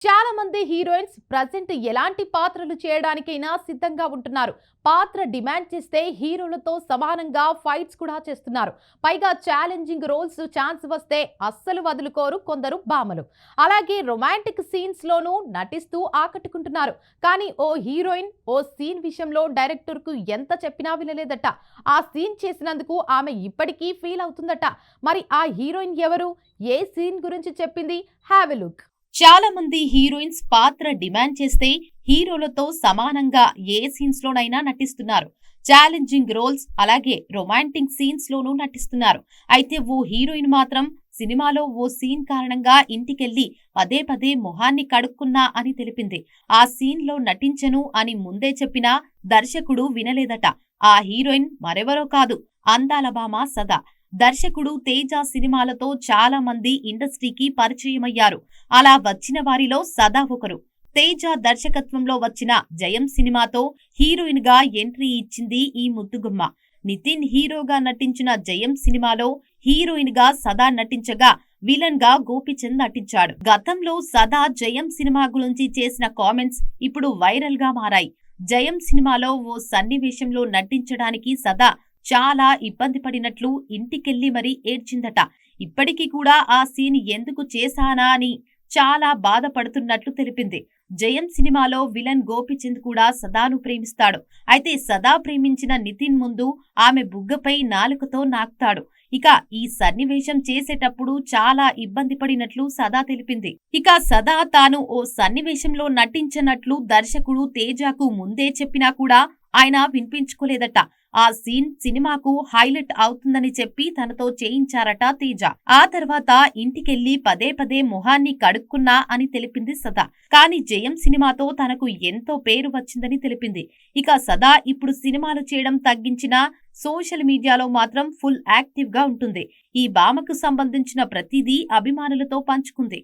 చాలా మంది heroines present ఎలాంటి పాత్రలు చేయడానికైనా సిద్ధంగా ఉంటున్నారు. పాత్ర డిమాండ్ చేస్తే హీరోలతో సమానంగా ఫైట్స్ కూడా చేస్తున్నారు. పైగా ఛాలెంజింగ్ రోల్స్ ఛాన్స్ వస్తే అస్సలు వదులుకోరు కొందరు భామలు. అలాగే రొమాంటిక్ సీన్స్ లోనూ నటిస్తూ ఆకట్టుకుంటున్నారు. కానీ ఓ హీరోయిన్ ఓ సీన్ విషయంలో డైరెక్టర్ కు ఎంత చెప్పినా వినలేదట. ఆ సీన్ చేసినందుకు ఆమె ఇప్పటికీ ఫీల్ అవుతుందట. మరి ఆ హీరోయిన్ ఎవరు? ఏ సీన్ గురించి చెప్పింది? Have a look. చాలా మంది హీరోయిన్స్ పాత్ర డిమాండ్ చేస్తే హీరోలతో సమానంగా ఏ సీన్స్ లోనైనా నటిస్తున్నారు. ఛాలెంజింగ్ రోల్స్ అలాగే రొమాంటిక్ సీన్స్ లోనూ నటిస్తున్నారు. అయితే ఓ హీరోయిన్ మాత్రం సినిమాలో ఓ సీన్ కారణంగా ఇంటికెళ్లి పదే పదే మొహాన్ని కడుక్కున్నా అని తెలిపింది. ఆ సీన్ లో నటించను అని ముందే చెప్పినా దర్శకుడు వినలేదట. ఆ హీరోయిన్ మరెవరో కాదు, అందాల భామ సదా. దర్శకుడు తేజ సినిమాలతో చాలా మంది ఇండస్ట్రీకి పరిచయమయ్యారు. అలా వచ్చిన వారిలో సదా ఒకరు. తేజ దర్శకత్వంలో వచ్చిన జయం సినిమాతో హీరోయిన్ గా ఎంట్రీ ఇచ్చింది ఈ ముద్దుగుమ్మ. నితిన్ హీరోగా నటించిన జయం సినిమాలో హీరోయిన్ గా సదా నటించగా విలన్ గా గోపీచంద్ నటించాడు. గతంలో సదా జయం సినిమా గురించి చేసిన కామెంట్స్ ఇప్పుడు వైరల్ గా మారాయి. జయం సినిమాలో ఓ సన్నివేశంలో నటించడానికి సదా చాలా ఇబ్బంది పడినట్లు ఇంటికెళ్లి మరీ ఏడ్చిందట. ఇప్పటికీ కూడా ఆ సీన్ ఎందుకు చేశానా అని చాలా బాధపడుతున్నట్లు తెలిపింది. జయం సినిమాలో విలన్ గోపీచంద్ కూడా సదాను ప్రేమిస్తాడు. అయితే సదా ప్రేమించిన నితిన్ ముందు ఆమె బుగ్గపై నాలుకతో నాకుతాడు. ఇక ఈ సన్నివేశం చేసేటప్పుడు చాలా ఇబ్బంది పడినట్లు సదా తెలిపింది. ఇక సదా తాను ఓ సన్నివేశంలో నటించనట్లు దర్శకుడు తేజకు ముందే చెప్పినా కూడా ఆయన వినిపించుకోలేదట. ఆ సీన్ సినిమాకు హైలైట్ అవుతుందని చెప్పి తనతో చేయించారట తేజ. ఆ తర్వాత ఇంటికెళ్లి పదే పదే మొహాన్ని కడుక్కున్నా అని తెలిపింది సదా. కానీ జయం సినిమాతో తనకు ఎంతో పేరు వచ్చిందని తెలిపింది. ఇక సదా ఇప్పుడు సినిమాలు చేయడం తగ్గించినా సోషల్ మీడియాలో మాత్రం ఫుల్ యాక్టివ్ గా ఉంటుంది. ఈ భామకు సంబంధించిన ప్రతిదీ అభిమానులతో పంచుకుంది.